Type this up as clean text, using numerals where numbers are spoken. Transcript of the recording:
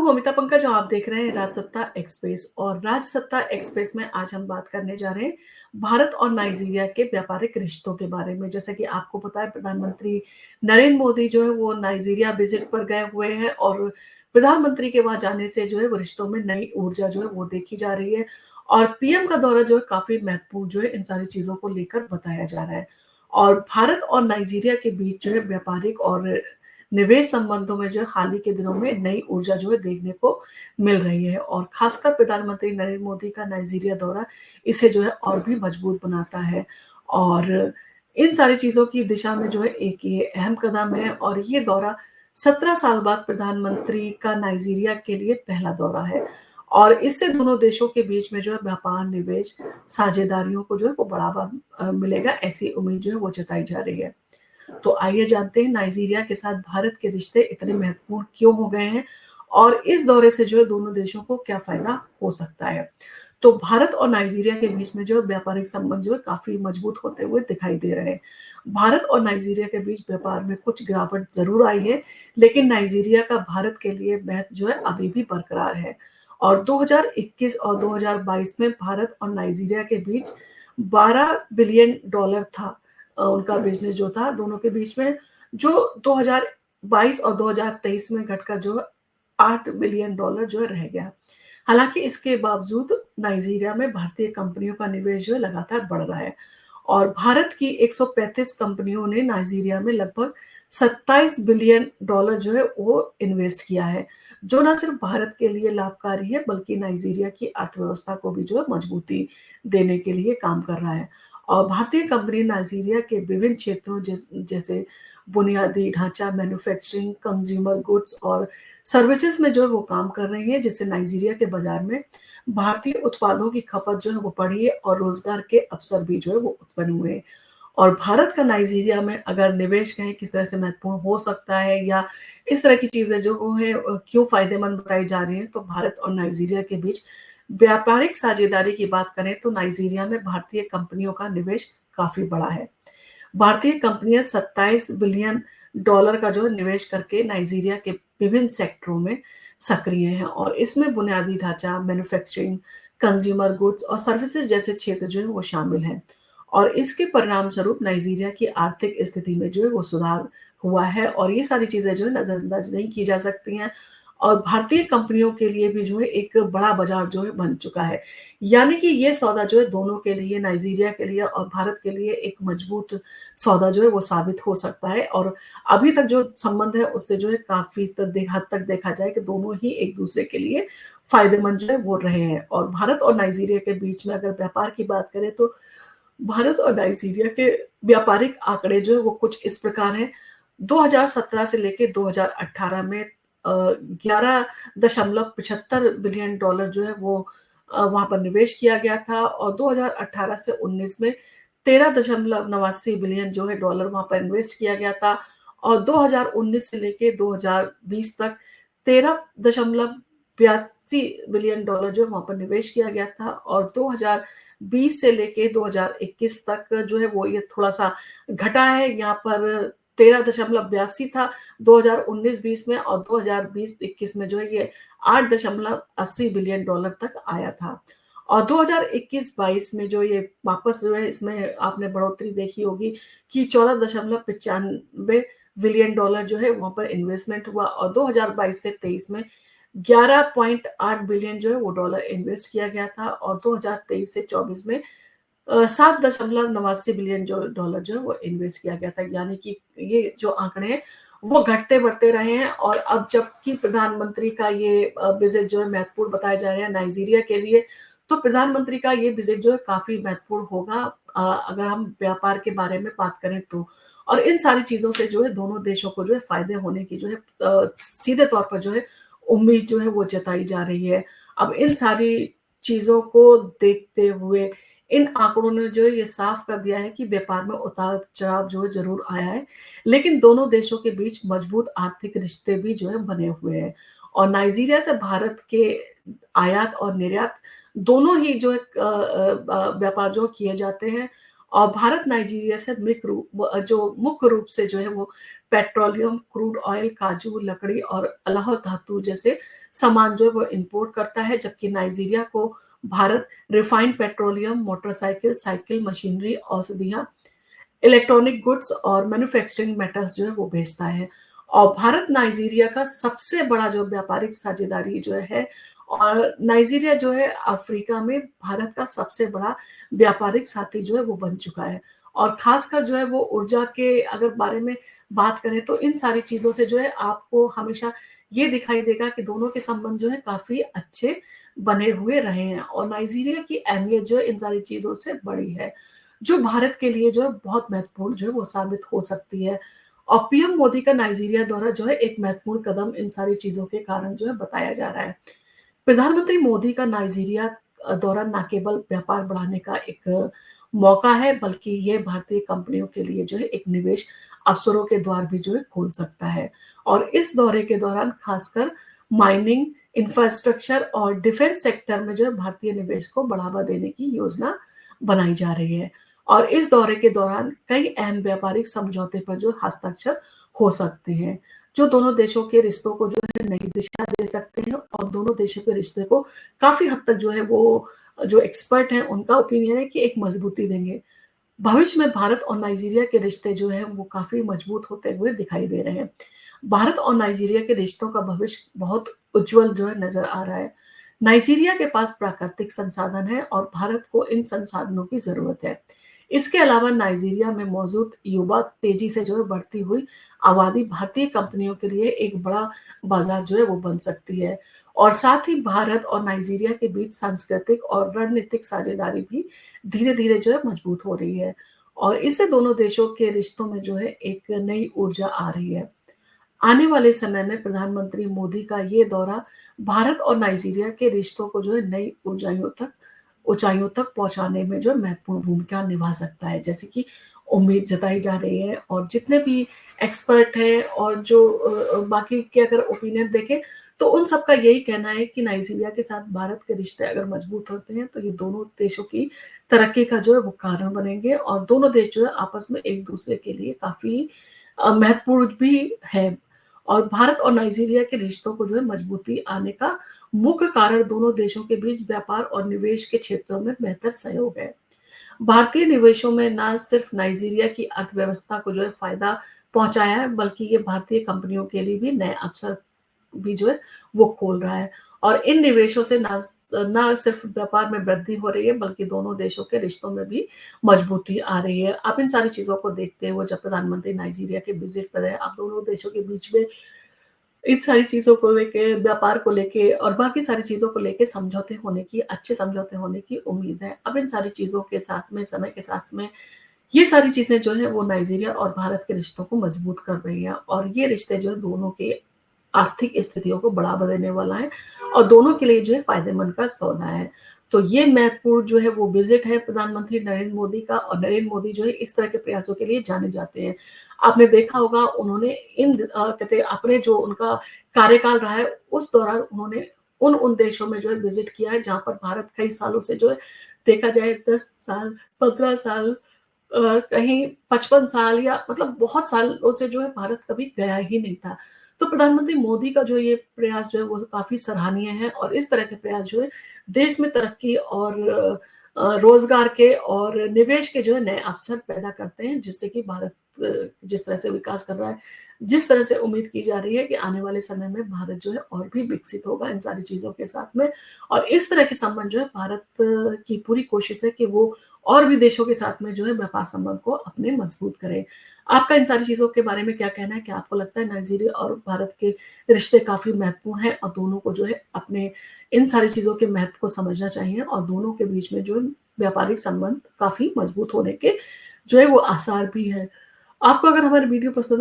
ममिता पंकज आप देख रहे हैं राजसत्ता एक्सप्रेस और राजसत्ता एक्सप्रेस में आज हम बात करने जा रहे हैं भारत और नाइजीरिया के व्यापारिक रिश्तों के बारे में। जैसा कि आपको पता है, प्रधानमंत्री नरेंद्र मोदी जो है वो नाइजीरिया विजिट पर गए हुए हैं और प्रधानमंत्री के वहां जाने से जो है वो रिश्तों में नई ऊर्जा जो है वो देखी जा रही है। और पीएम का दौरा जो है काफी महत्वपूर्ण जो है इन सारी चीजों को लेकर बताया जा रहा है। और भारत और नाइजीरिया के बीच जो है व्यापारिक और निवेश संबंधों में जो है हाल ही के दिनों में नई ऊर्जा जो है देखने को मिल रही है और खासकर प्रधानमंत्री नरेंद्र मोदी का नाइजीरिया दौरा इसे जो है और भी मजबूत बनाता है। और इन सारी चीजों की दिशा में जो है एक ये अहम कदम है और ये दौरा 17 साल बाद प्रधानमंत्री का नाइजीरिया के लिए पहला दौरा है। और इससे दोनों देशों के बीच में जो है व्यापार, निवेश, साझेदारियों को जो है वो बढ़ावा मिलेगा, ऐसी उम्मीद जो है वो जताई जा रही है। तो आइए जानते हैं नाइजीरिया के साथ भारत के रिश्ते इतने महत्वपूर्ण क्यों हो गए हैं और इस दौरे से जो है दोनों देशों को क्या फायदा हो सकता है। तो भारत और नाइजीरिया के बीच में जो व्यापारिक संबंध जो है काफी मजबूत होते हुए दिखाई दे रहे हैं। भारत और नाइजीरिया के बीच व्यापार में कुछ गिरावट जरूर आई है, लेकिन नाइजीरिया का भारत के लिए महत्व जो है अभी भी बरकरार है। और 2021 और 2022 में भारत और नाइजीरिया के बीच $12 बिलियन था उनका बिजनेस जो था दोनों के बीच में, जो 2022 और 2023 में घटकर जो $8 बिलियन जो है रह गया। हालांकि इसके बावजूद नाइजीरिया में भारतीय कंपनियों का निवेश जो है लगातार बढ़ रहा है और भारत की 135 कंपनियों ने नाइजीरिया में लगभग $27 बिलियन जो है वो इन्वेस्ट किया है, जो न सिर्फ भारत के लिए लाभकारी है बल्कि नाइजीरिया की अर्थव्यवस्था को भी जो है मजबूती देने के लिए काम कर रहा है। और भारतीय कंपनी नाइजीरिया के विभिन्न क्षेत्रों जैसे बुनियादी ढांचा, मैन्युफैक्चरिंग, कंज्यूमर गुड्स और सर्विसेज में जो है वो काम कर रही है, जिससे नाइजीरिया के बाजार में भारतीय उत्पादों की खपत जो है वो बढ़ी है और रोजगार के अवसर भी जो है वो उत्पन्न हुए हैं। और भारत का नाइजीरिया में अगर निवेश कहें किस तरह से महत्वपूर्ण हो सकता है या इस तरह की चीजें जो है क्यों फायदेमंद बताई जा रही है, तो भारत और नाइजीरिया के बीच व्यापारिक साझेदारी की बात करें तो नाइजीरिया में भारतीय कंपनियों का निवेश काफी बड़ा है। भारतीय कंपनियां $27 बिलियन का जो है निवेश करके नाइजीरिया के विभिन्न सेक्टरों में सक्रिय हैं और इसमें बुनियादी ढांचा, मैन्युफैक्चरिंग, कंज्यूमर गुड्स और सर्विसेज जैसे क्षेत्र जो है वो शामिल हैं। और इसके परिणाम स्वरूप नाइजीरिया की आर्थिक स्थिति में जो है वो सुधार हुआ है और ये सारी चीजें जो है नजरअंदाज नहीं की जा सकती हैं। और भारतीय कंपनियों के लिए भी जो है एक बड़ा बाजार जो है बन चुका है। यानी कि ये सौदा जो है दोनों के लिए, नाइजीरिया के लिए और भारत के लिए एक मजबूत सौदा जो है वो साबित हो सकता है। और अभी तक जो संबंध है उससे जो है काफी हद तक देखा जाए कि दोनों ही एक दूसरे के लिए फायदेमंद जो है वो रहे हैं। और भारत और नाइजीरिया के बीच में अगर व्यापार की बात करें तो भारत और नाइजीरिया के व्यापारिक आंकड़े जो है वो कुछ इस प्रकार हैं। 2017 से लेके 2018 में 11.75 बिलियन डॉलर जो है वो वहां पर निवेश किया गया था और 2018 से 19 में 13.89 बिलियन जो है डॉलर वहां पर इन्वेस्ट किया गया था। और 2019 से लेके 2020 तक 13.82 बिलियन डॉलर जो है वहां पर निवेश किया गया था। और 2020 से लेके 2021 तक जो है वो ये थोड़ा सा घटा है, यहाँ पर 13.82 था 2019-20 में और 2020-21 में जो है ये 8.80 बिलियन डॉलर तक आया था। और 2021-22 में जो ये वापस जो है इसमें आपने बढ़ोतरी देखी होगी कि 14.95 बिलियन डॉलर जो है वहां पर इन्वेस्टमेंट हुआ और 2022 से 23 में 11.8 बिलियन जो है वो डॉलर इन्वेस्ट किया गया था और 2023 से 24 में 7.89 बिलियन जो डॉलर जो है वो इन्वेस्ट किया गया था। यानी कि ये जो आंकड़े हैं वो घटते बढ़ते रहे हैं। और अब जबकि प्रधानमंत्री का ये विजिट जो है महत्वपूर्ण बताया जा रहा है नाइजीरिया के लिए, तो प्रधानमंत्री का ये विजिट जो है काफी महत्वपूर्ण होगा अगर हम व्यापार के बारे में बात करें तो। और इन सारी चीजों से जो है दोनों देशों को जो है फायदे होने की जो है सीधे तौर पर जो है उम्मीद जो है वो जताई जा रही है। अब इन सारी चीजों को देखते हुए इन आंकड़ों ने जो है ये साफ कर दिया है कि व्यापार में उतार चढ़ाव जो है जरूर आया है, लेकिन दोनों देशों के बीच मजबूत आर्थिक रिश्ते भी जो है बने हुए हैं। और नाइजीरिया से भारत के आयात और निर्यात दोनों ही जो है व्यापार जो किए जाते हैं। और भारत नाइजीरिया से मुख्य रूप से जो है वो पेट्रोलियम, क्रूड ऑयल, काजू, लकड़ी और अलाह धातु जैसे सामान जो है वो इम्पोर्ट करता है, जबकि नाइजीरिया को Bharat refined petroleum, motorcycle, cycle, machinery, औषधियाँ, इलेक्ट्रॉनिक गुड्स और मैन्युफैक्चरिंग मेटल्स जो है वो भेजता है। और भारत नाइजीरिया का सबसे बड़ा जो व्यापारिक साझेदारी जो है, और नाइजीरिया जो है अफ्रीका में भारत का सबसे बड़ा व्यापारिक साथी जो है वो बन चुका है। और खासकर जो है वो ऊर्जा के अगर बारे में बात करें तो इन सारी चीजों से जो है आपको हमेशा ये दिखाई देगा कि दोनों के संबंध जो है काफी अच्छे बने हुए रहे हैं, और नाइजीरिया की अहमियत जो है इन सारी चीजों से बड़ी है, जो भारत के लिए जो है बहुत महत्वपूर्ण जो है वो साबित हो सकती है। और पीएम मोदी का नाइजीरिया दौरा जो है एक महत्वपूर्ण कदम इन सारी चीजों के कारण जो है बताया जा रहा है। प्रधानमंत्री मोदी का नाइजीरिया दौरा न केवल व्यापार बढ़ाने का एक मौका है, बल्कि ये भारतीय कंपनियों के लिए जो है एक निवेश अवसरों के द्वार भी जो है खोल सकता है। और इस दौरे के दौरान खासकर माइनिंग, इंफ्रास्ट्रक्चर और डिफेंस सेक्टर में जो है भारतीय निवेश को बढ़ावा देने की योजना बनाई जा रही है। और इस दौरे के दौरान कई अहम व्यापारिक समझौते पर जो हस्ताक्षर हो सकते हैं, जो दोनों देशों के रिश्तों को जो है नई दिशा दे सकते हैं, और दोनों देशों के रिश्ते को काफी हद तक जो है वो जो एक्सपर्ट हैं उनका ओपिनियन है कि एक मजबूती देंगे। भविष्य में भारत और नाइजीरिया के रिश्ते जो है वो काफी मजबूत होते हुए दिखाई दे रहे हैं। भारत और नाइजीरिया के रिश्तों का भविष्य बहुत उज्जवल जो है नजर आ रहा है। नाइजीरिया के पास प्राकृतिक संसाधन है और भारत को इन संसाधनों की जरूरत है। इसके अलावा नाइजीरिया में मौजूद युवा तेजी से जो है बढ़ती हुई आबादी भारतीय कंपनियों के लिए एक बड़ा बाजार जो है वो बन सकती है। और साथ ही भारत और नाइजीरिया के बीच सांस्कृतिक और रणनीतिक साझेदारी भी धीरे धीरे जो है मजबूत हो रही है, और इससे दोनों देशों के रिश्तों में जो है एक नई ऊर्जा आ रही है। आने वाले समय में प्रधानमंत्री मोदी का ये दौरा भारत और नाइजीरिया के रिश्तों को जो है नई ऊंचाइयों तक पहुंचाने में जो है महत्वपूर्ण भूमिका निभा सकता है, जैसे कि उम्मीद जताई जा रही है। और जितने भी एक्सपर्ट हैं और जो बाकी के अगर ओपिनियन देखें तो उन सबका यही कहना है कि नाइजीरिया के साथ भारत के रिश्ते अगर मजबूत होते हैं तो ये दोनों देशों की तरक्की का जो है वो कारण बनेंगे, और दोनों देश जो है आपस में एक दूसरे के लिए काफी महत्वपूर्ण भी है। और भारत और नाइजीरिया के रिश्तों को जो है मजबूती आने का मुख्य कारण दोनों देशों के बीच व्यापार और निवेश के क्षेत्रों में बेहतर सहयोग है। भारतीय निवेशों में न सिर्फ नाइजीरिया की अर्थव्यवस्था को जो है फायदा पहुंचाया है, बल्कि ये भारतीय कंपनियों के लिए भी नए अवसर भी जो है वो खोल रहा है। और इन निवेशों से न सिर्फ व्यापार में वृद्धि हो रही है, बल्कि दोनों देशों के रिश्तों में भी मजबूती आ रही है। अब इन सारी चीजों को देखते हुए जब प्रधानमंत्री नाइजीरिया के विजिट पर है, अब दोनों देशों के बीच में इन सारी चीज़ों को लेके, व्यापार को लेके और बाकी सारी चीज़ों को लेके समझौते होने की, अच्छे समझौते होने की उम्मीद है। अब इन सारी चीज़ों के साथ में, समय के साथ में, ये सारी चीज़ें जो हैं वो नाइजीरिया और भारत के रिश्तों को मजबूत कर रही हैं, और ये रिश्ते जो है दोनों के आर्थिक स्थितियों को बढ़ावा देने वाला है, और दोनों के लिए जो है फ़ायदेमंद का सौदा है। तो ये महत्वपूर्ण जो है वो विज़िट है प्रधानमंत्री नरेंद्र मोदी का, और नरेंद्र मोदी जो है इस तरह के प्रयासों के लिए जाने जाते हैं। आपने देखा होगा उन्होंने कहते हैं अपने जो उनका कार्यकाल रहा है उस दौरान उन्होंने उन देशों में जो है विज़िट किया है जहाँ पर भारत कई सालों से जो है देखा जाए 10 साल, 15 साल, कहीं 55 साल या मतलब बहुत सालों से जो है भारत कभी गया ही नहीं था। तो प्रधानमंत्री मोदी का जो ये प्रयास जो है वो काफ़ी सराहनीय है, और इस तरह के प्रयास जो है देश में तरक्की और रोज़गार के और निवेश के जो है नए अवसर पैदा करते हैं, जिससे कि भारत जिस तरह से विकास कर रहा है, जिस तरह से उम्मीद की जा रही है कि आने वाले समय में भारत जो है और भी विकसित होगा इन सारी चीज़ों के साथ में। और इस तरह के संबंध जो है भारत की पूरी कोशिश है कि वो और भी देशों के साथ में जो है व्यापार संबंध को अपने मजबूत करें। आपका इन सारी चीज़ों के बारे में क्या कहना है? क्या आपको लगता है नाइजीरिया और भारत के रिश्ते काफ़ी महत्वपूर्ण हैं, और दोनों को जो है अपने इन सारी चीज़ों के महत्व को समझना चाहिए, और दोनों के बीच में जो है व्यापारिक संबंध काफ़ी मजबूत होने के जो है वो आसार भी हैं। आपको अगर हमारी वीडियो पसंद आए